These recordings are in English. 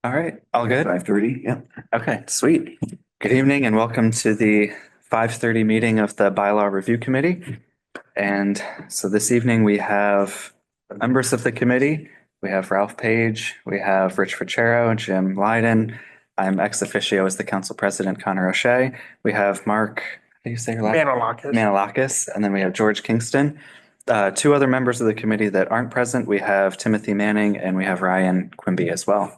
All right, all good? 5:30, yeah. Okay, sweet. Good evening and welcome to the 5:30 meeting of the Bylaw Review Committee. And so this evening we have members of the committee. We have Ralph Page, we have Rich Ficero, Jim Lyden. I'm ex officio as the council president, Connor O'Shea. We have Mark, how do you say your last? Manalakis. Manalakis, and then we have George Kingston. Two other members of the committee that aren't present, we have Timothy Manning and we have Ryan Quimby as well.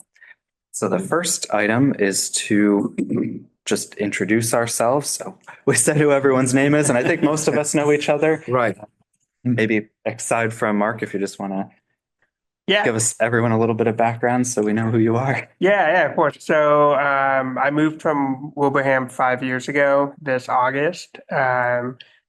So the first item is to just introduce ourselves. So we said who everyone's name is, and I think most of us know each other. Right. Maybe aside from Mark, if you just want to Yeah, give us everyone a little bit of background so we know who you are. yeah, of course. So I moved from Wilbraham 5 years ago this August.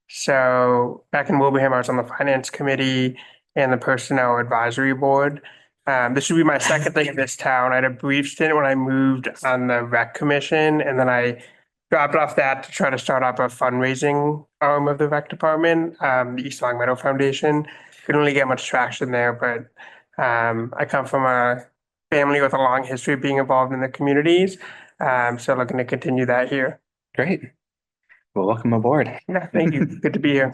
So back in Wilbraham, I was on the finance committee and the personnel advisory board. This would be my second thing in this town. I had a brief stint when I moved on the rec commission, and then I dropped off that to try to start up a fundraising arm of the rec department, the East Long Meadow Foundation. Couldn't really get much traction there, but I come from a family with a long history of being involved in the communities. So looking to continue that here. Great. Well, welcome aboard. Yeah, thank you. Good to be here.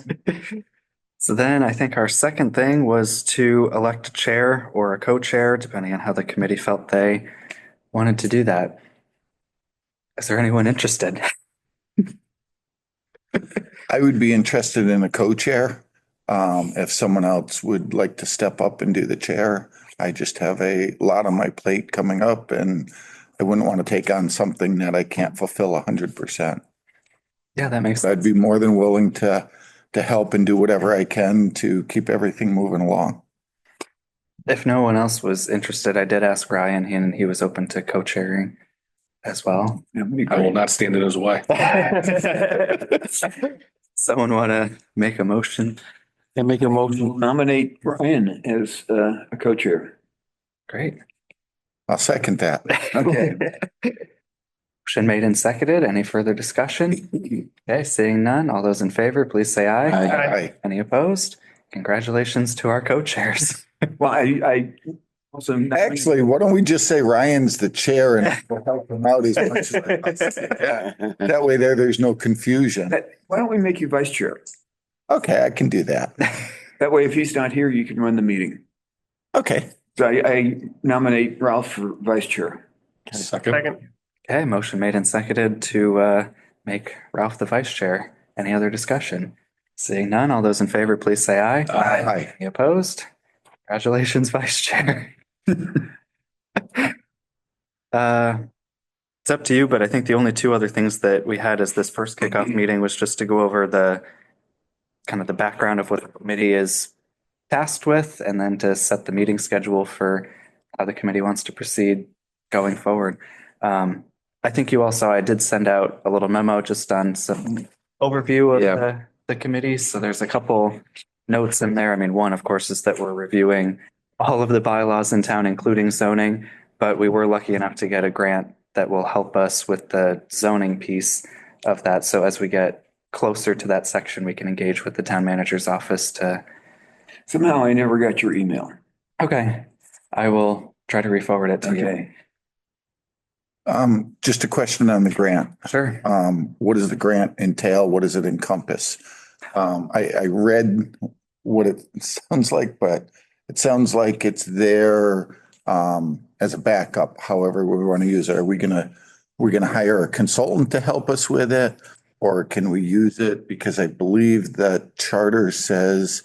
So then I think our second thing was to elect a chair or a co-chair, depending on how the committee felt they wanted to do that. Is there anyone interested? I would be interested in a co-chair. If someone else would like to step up and do the chair, I just have a lot on my plate coming up and I wouldn't want to take on something that I can't fulfill 100%. Yeah, that makes I'd be more than willing to help and do whatever I can to keep everything moving along. If no one else was interested, I did ask Ryan and he was open to co-chairing as well. I will not stand in his way. Someone want to make a motion? And make a motion. Nominate Brian as a co-chair. Great. I'll second that. Okay. Motion made and seconded. Any further discussion? Okay, seeing none. All those in favor, please say aye. Aye. Any opposed? Congratulations to our co-chairs. Well, I also. Actually, why don't we just say Ryan's the chair and we'll help him out as much as that way there's no confusion. Why don't we make you vice chair? Okay, I can do that. That way, if he's not here, you can run the meeting. Okay. So I nominate Ralph for vice chair. Second. Okay, motion made and seconded to make Ralph the vice chair. Any other discussion? Seeing none, all those in favor, please say aye. Aye. Any opposed? Congratulations, vice chair. It's up to you, but I think the only two other things that we had as this first kickoff meeting was just to go over the kind of the background of what the committee is tasked with, and then to set the meeting schedule for how the committee wants to proceed going forward. I think you also, I did send out a little memo just on some overview of the committee. So there's a couple notes in there. I mean, one, of course, is that we're reviewing all of the bylaws in town, including zoning, but we were lucky enough to get a grant that will help us with the zoning piece of that. So as we get closer to that section, we can engage with the town manager's office to. Somehow I never got your email. Okay, I will try to re-forward it to you. Okay. Just a question on the grant. Sure. What does the grant entail? What does it encompass? I read what it sounds like, but it sounds like it's there as a backup, however we want to use it. Are we gonna hire a consultant to help us with it? Or can we use it? Because I believe the charter says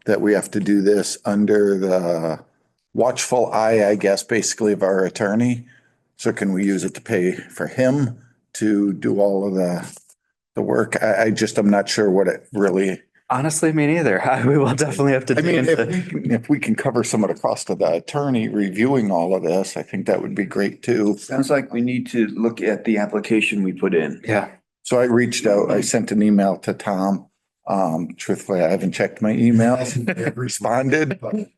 that we have to do this under the watchful eye, I guess, basically of our attorney. So can we use it to pay for him to do all of the work? I'm not sure what it really. Honestly, me neither. We will definitely have to. I mean, if we can cover some of the cost of the attorney reviewing all of this, I think that would be great too. Sounds like we need to look at the application we put in. Yeah. So I reached out, I sent an email to Tom. Truthfully, I haven't checked my emails, responded, but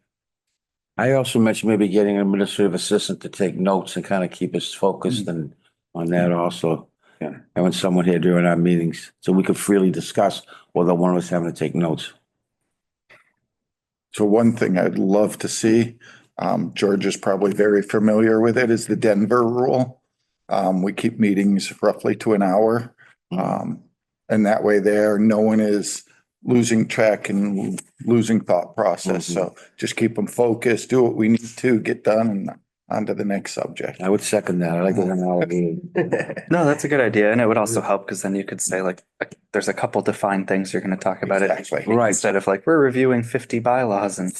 I also mentioned maybe getting an administrative assistant to take notes and kind of keep us focused and on that also. Yeah. Having someone here during our meetings so we could freely discuss without one of us having to take notes. so one thing I'd love to see George is probably very familiar with it, is the Denver rule. We keep meetings roughly to an hour. And that way there, no one is losing track and losing thought process. So just keep them focused, do what we need to get done and on to the next subject. I would second that. I like it an hour meeting. No, that's a good idea. And it would also help because then you could say like, there's a couple defined things you're going to talk about it. Exactly. Right. Instead of like, we're reviewing 50 bylaws and.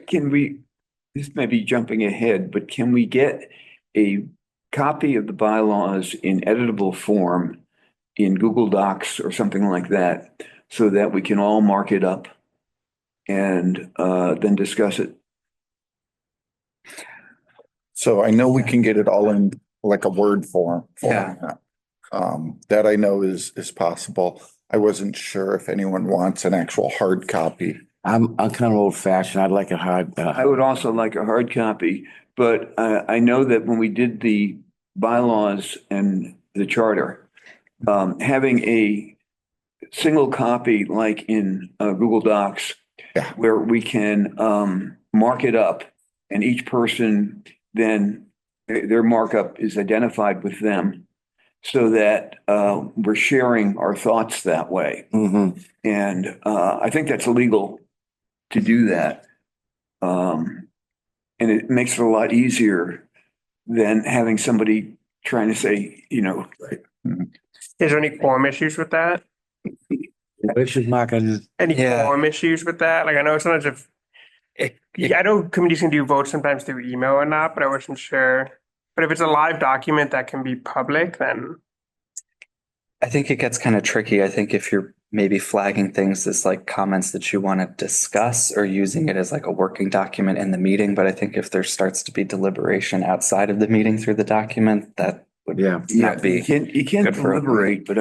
Can we, this may be jumping ahead, but can we get a copy of the bylaws in editable form in Google Docs or something like that, so that we can all mark it up and then discuss it? So I know we can get it all in like a Word form. Yeah. That I know is possible. I wasn't sure if anyone wants an actual hard copy. I'm kind of old fashioned. I'd like a hard. I would also like a hard copy, but I know that when we did the bylaws and the charter, having a single copy like in Google Docs, Yeah. where we can mark it up and each person then their markup is identified with them so that we're sharing our thoughts that way. Mhm. And I think that's legal to do that. And it makes it a lot easier than having somebody trying to say, Is there any quorum issues with that? We should mark it. Any Yeah. quorum issues with that? Like I know sometimes if I know committees can do votes sometimes through email or not, but I wasn't sure. But if it's a live document that can be public, then I think it gets kind of tricky. I think if you're maybe flagging things as like comments that you want to discuss or using it as like a working document in the meeting. But I think if there starts to be deliberation outside of the meeting through the document, that would Yeah. not be. You can't good for- deliberate, but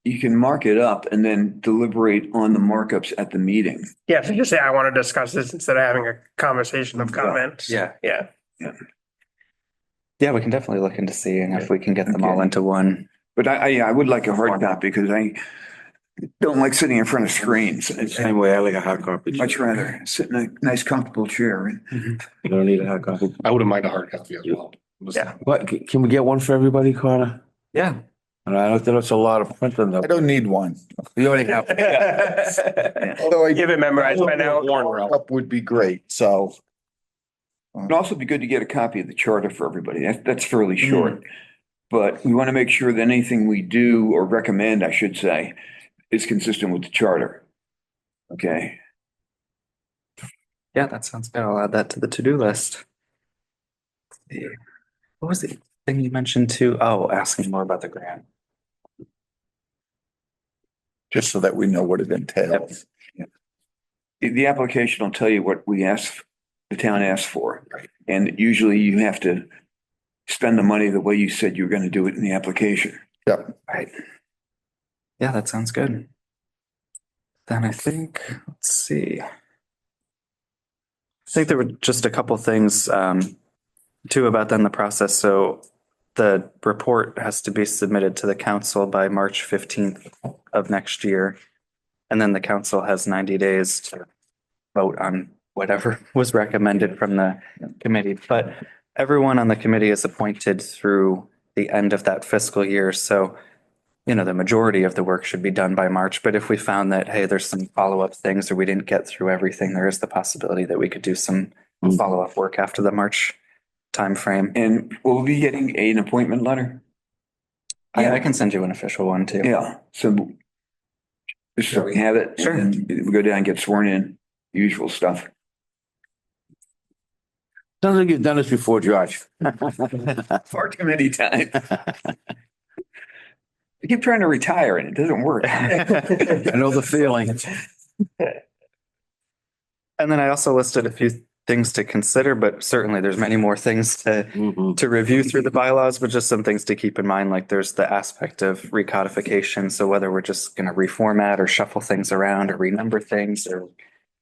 you can mark it up and then deliberate on the markups at the meeting. yeah, so just say I want to discuss this instead of having a conversation of comments. Yeah. Yeah. Yeah, we can definitely look into seeing if we can get them all Okay. into one. But I would like a hard copy because I don't like sitting in front of screens. I'd Same way, I like a hard copy. much rather sit in a nice comfortable chair. You don't need a hard copy. I wouldn't mind a hard copy as well. Yeah. What, can we get one for everybody, Connor? Yeah. And I know that's a lot of printing though. I don't need one. We already have. Although I Give it memorized by now. up would be great. So It'd also be good to get a copy of the charter for everybody. That's fairly short. But we want to make sure that anything we do or recommend, I should say, is consistent with the charter. Okay. Yeah, that sounds good. I'll add that to the to-do list. What was the thing you mentioned too? Oh, asking more about the grant. just so that we know what it entails. The application will tell you what the town asked for. And usually you have to spend the money the way you said you were going to do it in the application. Yep. Right. Yeah, that sounds good. Then I think, let's see. I think there were just a couple things too about then the process. So the report has to be submitted to the council by March 15th of next year. And then the council has 90 days to vote on whatever was recommended from the committee. But everyone on the committee is appointed through the end of that fiscal year. So, the majority of the work should be done by March. But if we found that, hey, there's some follow-up things or we didn't get through everything, there is the possibility that we could do some follow-up work after the March timeframe. And we'll be getting an appointment letter. I can send you an official one too. Yeah. So just so we have it. Sure. And then we go down and get sworn in, usual stuff. Sounds like you've done this before, Josh. Far too many times. I keep trying to retire and it doesn't work. I know the feeling. And then I also listed a few things to consider, but certainly there's many more things to review through the bylaws, but just some things to keep in mind. Like there's the aspect of recodification. So whether we're just going to reformat or shuffle things around or renumber things or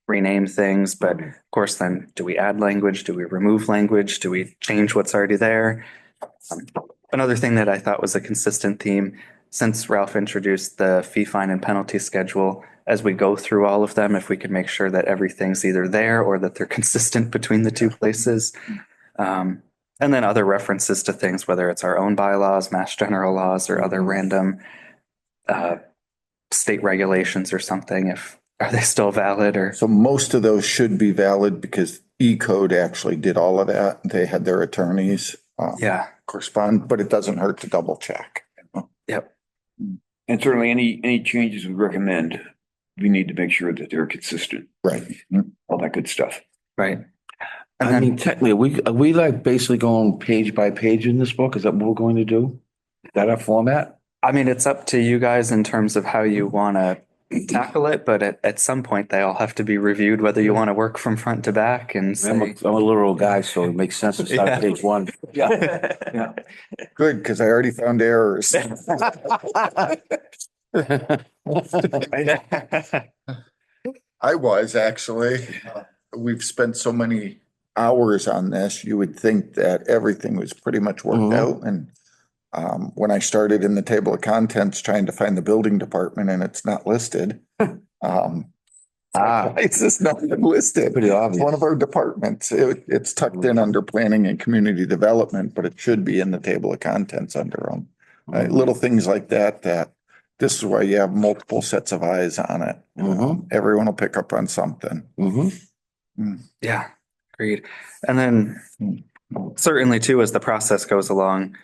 rename things, but of course, then do we add language? Do we remove language? Do we change what's already there? Another thing that I thought was a consistent theme, since Ralph introduced the fee, fine, and penalty schedule, as we go through all of them, if we could make sure that everything's either there or that they're consistent between the two places. And then other references to things, whether it's our own bylaws, mass general laws, or other random state regulations or something, if are they still valid or So most of those should be valid because E-code actually did all of that. They had their attorneys yeah. correspond, but it doesn't hurt to double check. Yep. And certainly any changes we recommend, we need to make sure that they're consistent, Right. all that good stuff. Right. And I then, mean, technically, are we like basically going page by page in this book? Is that what we're going to do? Is that our format? I mean, it's up to you guys in terms of how you want to tackle it, but at some point they all have to be reviewed, whether you want to work from front to back and I'm say, a literal guy, so it makes sense to start at Yeah. page one. Yeah. Good, because I already found errors. I was actually. We've spent so many hours on this, you would think that everything was pretty much worked Mhm. out. And when I started in the table of contents trying to find the building department and it's not listed. Why is this not listed? Pretty It's obvious. one of our departments. It's tucked in under planning and community development, but it should be in the table of contents under them. Little things like that, this is why you have multiple sets of eyes on it. Mhm. Everyone will pick up on something. yeah, agreed. And then certainly too, as the process goes along,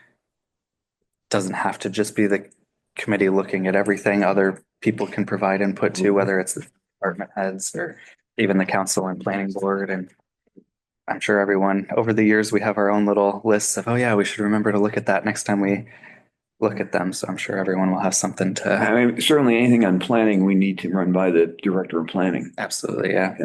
doesn't have to just be the committee looking at everything. Other people can provide input too, whether it's the department heads or even the council and planning board. And I'm sure everyone over the years, we have our own little lists of, oh yeah, we should remember to look at that next time we look at them. So I'm sure everyone will have something to, I mean, certainly anything on planning, we need to run by the director of planning. absolutely, yeah.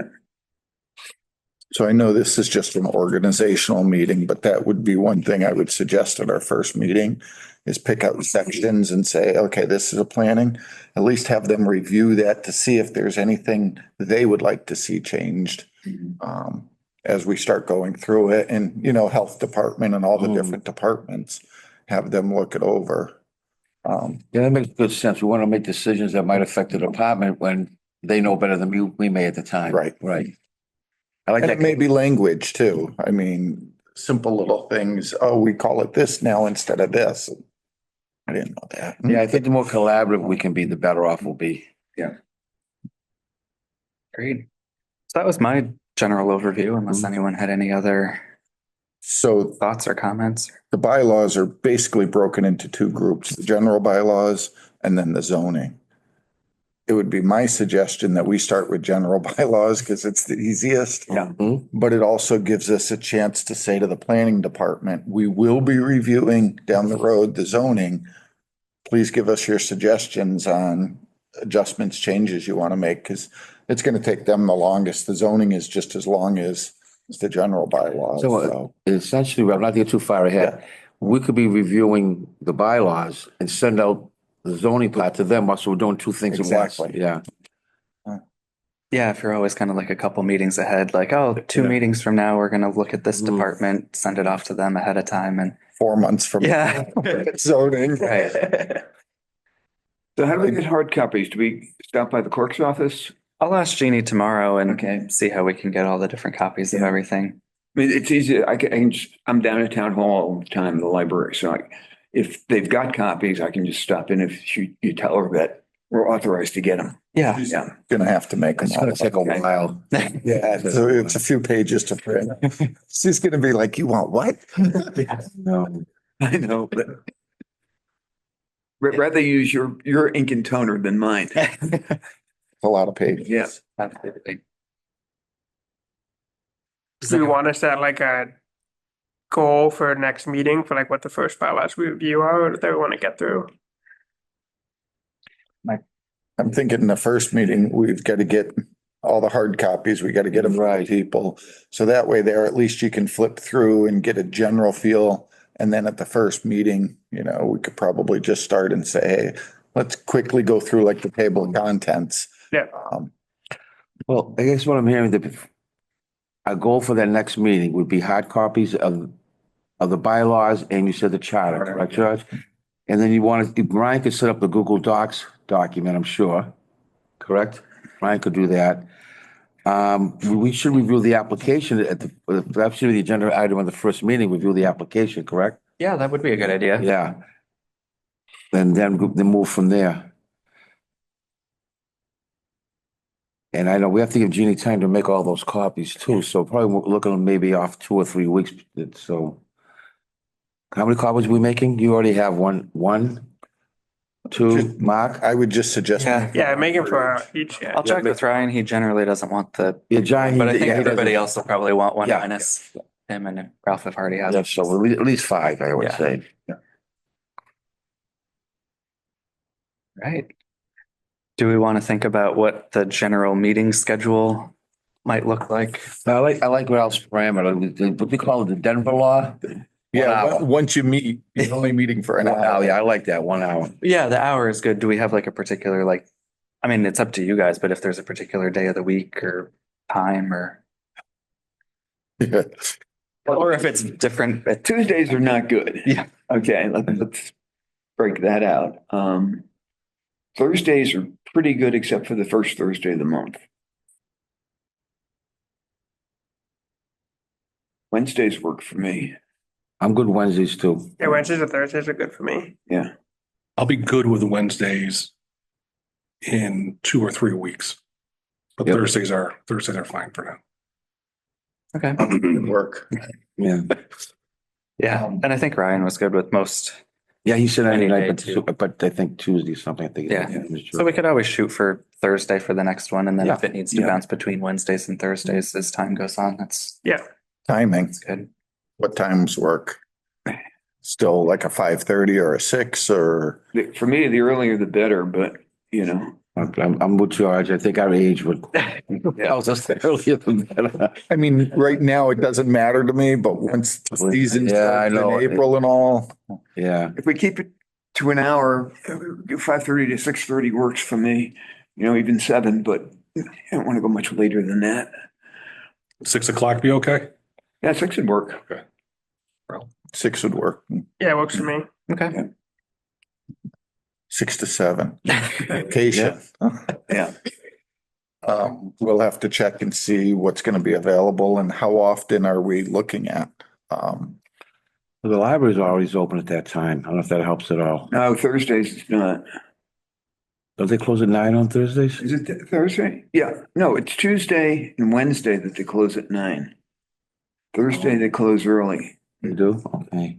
So I know this is just an organizational meeting, but that would be one thing I would suggest at our first meeting is pick out sections and say, okay, this is a planning. At least have them review that to see if there's anything they would like to see changed. As we start going through it and, health department and all the different departments, have them look it over. Yeah, that makes good sense. We want to make decisions that might affect the department when they know better than we may at the time. Right. Right. I like And that. it may be language too. I mean, simple little things. Oh, we call it this now instead of this. I didn't know that. Yeah, I think the more collaborative we can be, the better off we'll be. Agreed. So that was my general overview, unless anyone had any other So thoughts or comments. the bylaws are basically broken into two groups, the general bylaws and then the zoning. It would be my suggestion that we start with general bylaws because it's the easiest. Yeah. But it also gives us a chance to say to the planning department, we will be reviewing down the road the zoning. Please give us your suggestions on adjustments, changes you want to make, because it's going to take them the longest. The zoning is just as long as the general bylaws. So essentially, Rob, not to get too far ahead, we could be reviewing the bylaws and send out the zoning part to them, so we're doing two things at once. Exactly. Yeah. Yeah, if you're always kind of like a couple meetings ahead, like, oh, 2 meetings from now, we're going to look at this department, send it off to them ahead of time and 4 months from yeah. zoning. Right. So how do we get hard copies? Do we stop by the clerk's office? I'll ask Jeannie tomorrow and Okay. see how we can get all the different copies of Yeah. everything. I mean, it's easy. I'm down at town hall all the time in the library. So if they've got copies, I can just stop in if you tell her that we're authorized to get them. Yeah. Yeah. Gonna have to make them. It's gonna take a Okay. while. Yeah, so it's a few pages to print. She's gonna be like, you want what? No. I know, but rather use your ink and toner than mine. A lot of pages. Yeah. Absolutely. Do we want to set like a goal for next meeting for like what the first bylaws review are that we want to get through? I'm thinking in the first meeting, we've got to get all the hard copies. We got to get them right people. So that way there, at least you can flip through and get a general feel. And then at the first meeting, we could probably just start and say, hey, let's quickly go through like the table of contents. Yeah. Well, I guess what I'm hearing, that our goal for that next meeting would be hard copies of the bylaws, and you said the charter, correct, George? And then Brian could set up the Google Docs document, I'm sure, correct? Ryan could do that. We should review the application at that should be the agenda item on the first meeting, review the application, correct? Yeah, that would be a good idea. Yeah. And then move from there. And I know we have to give Jeannie time to make all those copies too, so probably we're looking maybe off 2 or 3 weeks, so. How many copies are we making? You already have one, two, Mark? I would just suggest. Yeah. Yeah, making for each, yeah. I'll check with Ryan. He generally doesn't want the, Yeah, John. but I think yeah, he everybody doesn't- else will probably want one Yeah. minus him, and Ralph have already has. Yeah, so at least 5, I would Yeah. say. Right. Do we want to think about what the general meeting schedule might look like? I like Ralph's parameter, what we call it, the Denver law? Yeah, 1 hour. once you meet, you're only meeting for an Oh, hour. yeah, I like that, 1 hour. Yeah, the hour is good. Do we have like a particular, like, I mean, it's up to you guys, but if there's a particular day of the week or time or if it's different. Tuesdays are not good. Yeah. Okay, let's break that out. Thursdays are pretty good except for the first Thursday of the month. Wednesdays work for me. I'm good Wednesdays too. Yeah, Wednesdays and Thursdays are good for me. Yeah. I'll be good with Wednesdays in 2 or 3 weeks. But Yep. Thursdays are fine for now. Okay. Good work. Yeah. Yeah. And I think Ryan was good with most. Yeah, he said any Any day night, too. but I think Tuesday or something, I think. Yeah. So we could always shoot for Thursday for the next one. And then if it needs to Yeah. bounce between Wednesdays and Thursdays as time goes on, that's Timing, good. what times work? Still like a 5:30 or a 6 or? For me, the earlier the better, but I'm with George. I think our age would tells us that earlier than better. I mean, right now it doesn't matter to me, but once the season Yeah, I starts know. in April and all. Yeah. if we keep it to an hour, 5:30 to 6:30 works for me. Even 7, but I don't want to go much later than that. 6 o'clock be okay? Yeah, 6 would work. 6 would work, Yeah, it works for me. Okay. 6 to 7. Vacation. Yeah. We'll have to check and see what's going to be available and how often are we looking at. The library's always open at that time. I don't know if that helps at all. No, Thursdays is not. Don't they close at 9 on Thursdays? Is it Thursday? Yeah. No, it's Tuesday and Wednesday that they close at 9. Thursday, they close early. They do? Okay.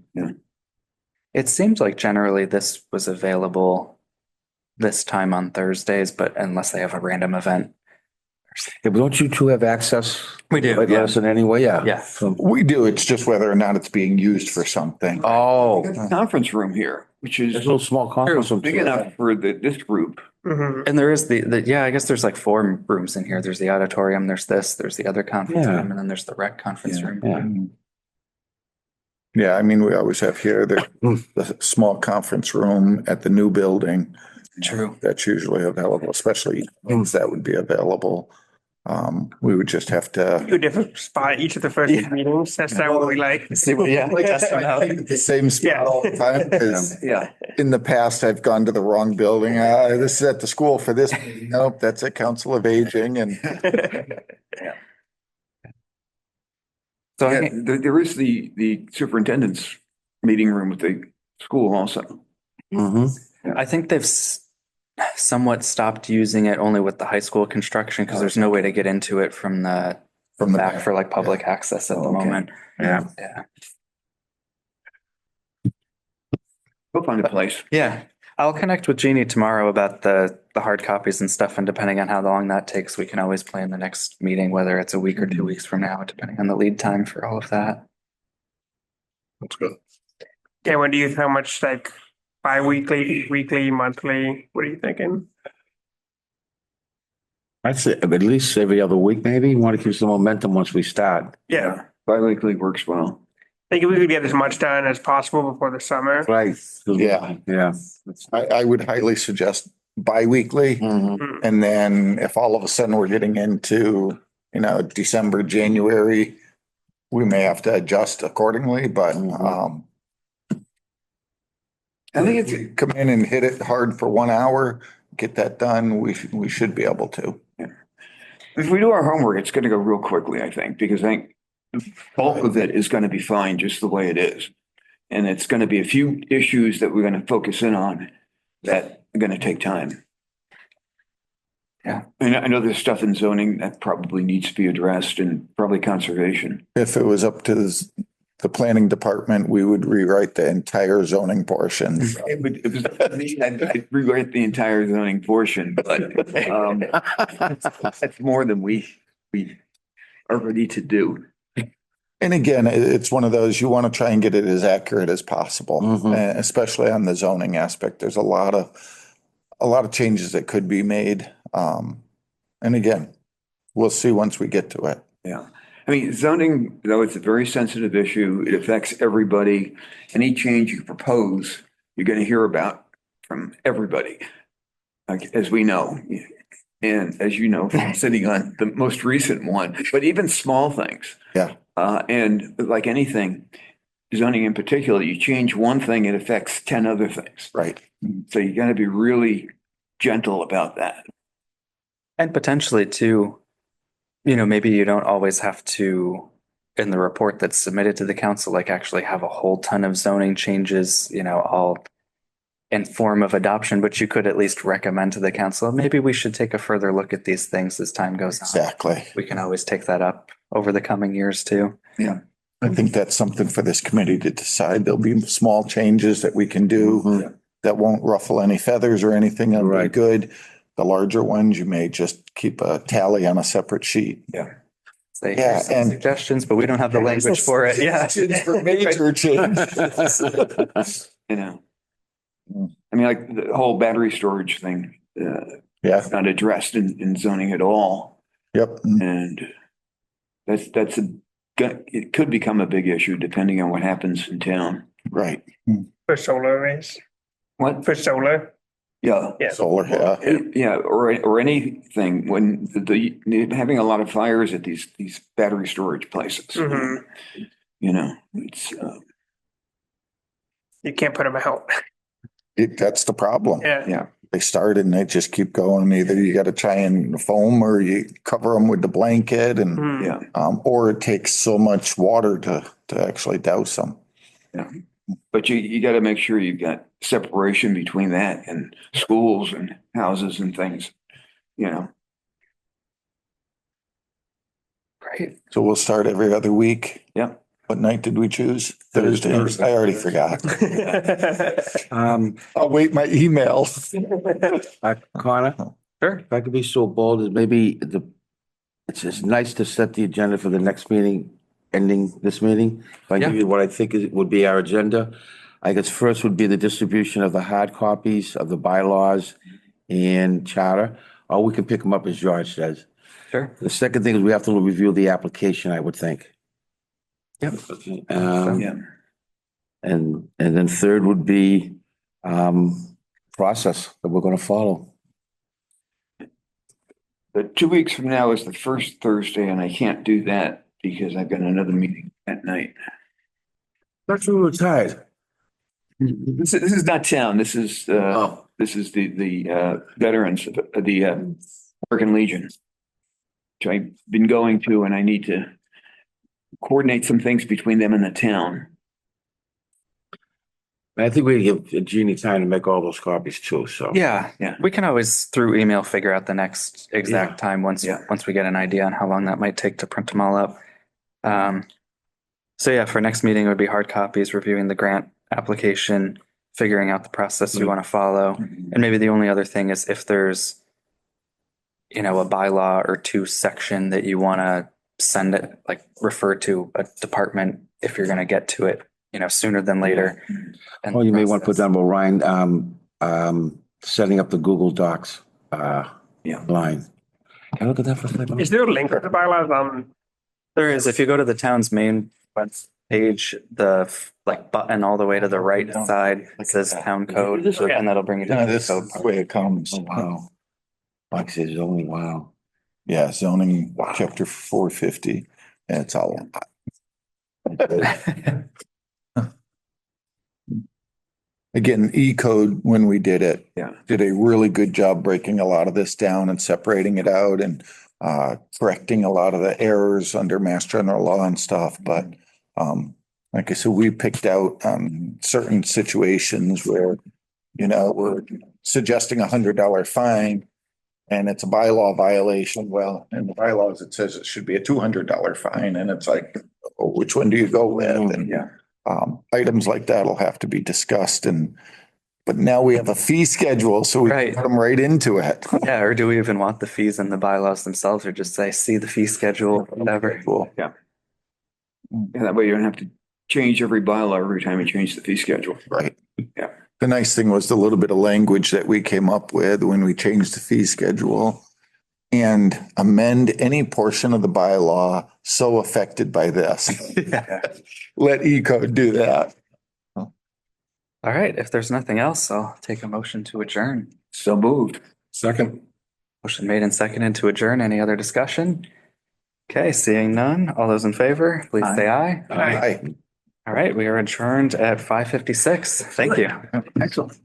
It seems like generally this was available this time on Thursdays, but unless they have a random event. Yeah, but don't you two have access? We do, Like yeah. us in any way? Yeah. Yeah. So- We do, it's just whether or not it's being used for something. Oh, We got the conference room here, which is there's a little small conference room. big too. enough for this group. Mhm. And there is yeah, I guess there's like 4 rooms in here. There's the auditorium, there's the other conference Yeah. room, and then there's the rec conference Yeah. room. Yeah. Yeah, I mean, we always have here the small conference room at the new building. True. That's usually available, especially things that would be available. We would just have to. You different spot each of the first Yeah. meetings. That's not what we like. See, yeah. The same spot all the time, 'cause Yeah. in the past, I've gone to the wrong building. This is at the school for this. meeting. Nope, that's at Council of Aging and So I Yeah, think- there is the superintendent's meeting room at the school also. Mhm. I think they've somewhat stopped using it only with the high school construction because there's no way to get into it from the back for like public access at the Oh, okay. moment. Yeah. Yeah. We'll find a place. Yeah. I'll connect with Jeannie tomorrow about the hard copies and stuff. And depending on how long that takes, we can always plan the next meeting, whether it's a week or 2 weeks from now, depending on the lead time for all of that. That's good. Yeah, when do you, how much like bi-weekly, weekly, monthly? What are you thinking? I'd say at least every other week, maybe. You want to keep some momentum once we start. Yeah. Bi-weekly works well. I think if we could get as much done as possible before the summer. Right. Yeah. Yeah. I would highly suggest bi-weekly. Mhm. And then if all of a sudden we're getting into, December, January, we may have to adjust accordingly, but, I think it's, come in and hit it hard for 1 hour, get that done, we should be able to. If we do our homework, it's going to go real quickly, I think, because I think the bulk of it is going to be fine just the way it is. And it's going to be a few issues that we're going to focus in on that are going to take time. Yeah. And I know there's stuff in zoning that probably needs to be addressed and probably conservation. If it was up to the planning department, we would rewrite the entire zoning portion. It was, I'd rewrite the entire zoning portion, but that's more than we are ready to do. And again, it's one of those, you want to try and get it as accurate as possible, Mhm. especially on the zoning aspect. There's a lot of changes that could be made. And again, we'll see once we get to it. Yeah. I mean, zoning, though, it's a very sensitive issue. It affects everybody. Any change you propose, you're going to hear about from everybody, like, as we know. And as you know, from sitting on the most recent one, but even small things. Yeah. And like anything, zoning in particular, you change one thing, it affects 10 other things. Right. So you got to be really gentle about that. And potentially too, maybe you don't always have to, in the report that's submitted to the council, like actually have a whole ton of zoning changes, all in form of adoption, but you could at least recommend to the council, maybe we should take a further look at these things as time goes on. Exactly. We can always take that up over the coming years too. I think that's something for this committee to decide. There'll be small changes that we can do Mhm. that won't ruffle any feathers or anything. That'll be Right. good. The larger ones, you may just keep a tally on a separate sheet. Say, Yeah, here's some and- suggestions, but we don't have the language for it. Yeah. For major changes. You know, I mean, like the whole battery storage thing, Yeah, not addressed in zoning at all. yep. And it could become a big issue depending on what happens in town. Right. For solar arrays, What? for solar. Yeah. Yeah. Solar, yeah. Yeah, or anything when having a lot of fires at these battery storage places. Mhm. It's You can't put them out. That's the problem. Yeah. They started and they just keep going. Either you got to try and foam or you cover them with the blanket and, Mhm. yeah, or it takes so much water to actually douse them. but you got to make sure you've got separation between that and schools and houses and things. Right. So we'll start every other week. Yeah. What night did we choose? Thursday. Thursday. I already forgot. Um, I'll wait my email. Connor, Sure. if I could be so bold as maybe it's just nice to set the agenda for the next meeting, ending this meeting. If I give you what I think would be our agenda, I guess first would be the distribution of the hard copies of the bylaws and charter, or we can pick them up as George says. Sure. The second thing is we have to review the application, I would think. Yep. Okay, Yeah. and then third would be, process that we're gonna follow. But 2 weeks from now is the first Thursday, and I can't do that because I've got another meeting at night. That's when we're tired. This is not town. This is Oh, this is the veterans of the American Legion, which I've been going to, and I need to coordinate some things between them and the town. I think we give Jeannie time to make all those copies too, so. Yeah. Yeah. We can always through email figure out the next Yeah. exact time once Yeah. we get an idea on how long that might take to print them all up. So yeah, for next meeting it would be hard copies, reviewing the grant application, figuring out the process we want to follow. And maybe the only other thing is if there's, a bylaw or two section that you want to send it, like refer to a department if you're going to get to it, sooner than later. And Oh, you may want to put process. down Ryan, setting up the Google Docs, Yeah. line. Can I look at that for a second? Is there a link to the bylaws on? There is, if you go to the town's main web page, the button all the way to the right side, it says town code, and that'll bring you to Yeah, the this code. is the way it comes. Oh, wow. Like says only, wow. Yeah, zoning, chapter 450. And it's all. Again, E-code, when we did it, Yeah. did a really good job breaking a lot of this down and separating it out. And correcting a lot of the errors under Mass General Law and stuff, but like I said, we picked out certain situations where, we're suggesting $100 fine and it's a bylaw violation. Well, in the bylaws, it says it should be a $200 fine, and it's like, oh, which one do you go with? And items like that will have to be discussed, but now we have a fee schedule, so we Right. come right into it. Yeah, or do we even want the fees in the bylaws themselves, or just say, see the fee schedule, whatever? Cool. And that way you don't have to change every bylaw every time you change the fee schedule. Right. Yeah. The nice thing was the little bit of language that we came up with when we changed the fee schedule and amend any portion of the bylaw so affected by this. Let E-code do that. All right, if there's nothing else, I'll take a motion to adjourn. So moved. Second. Motion made and seconded to adjourn. Any other discussion? Okay, seeing none. All those in favor, please say aye. Aye. All right, we are adjourned at 5:56. Thank you. Excellent.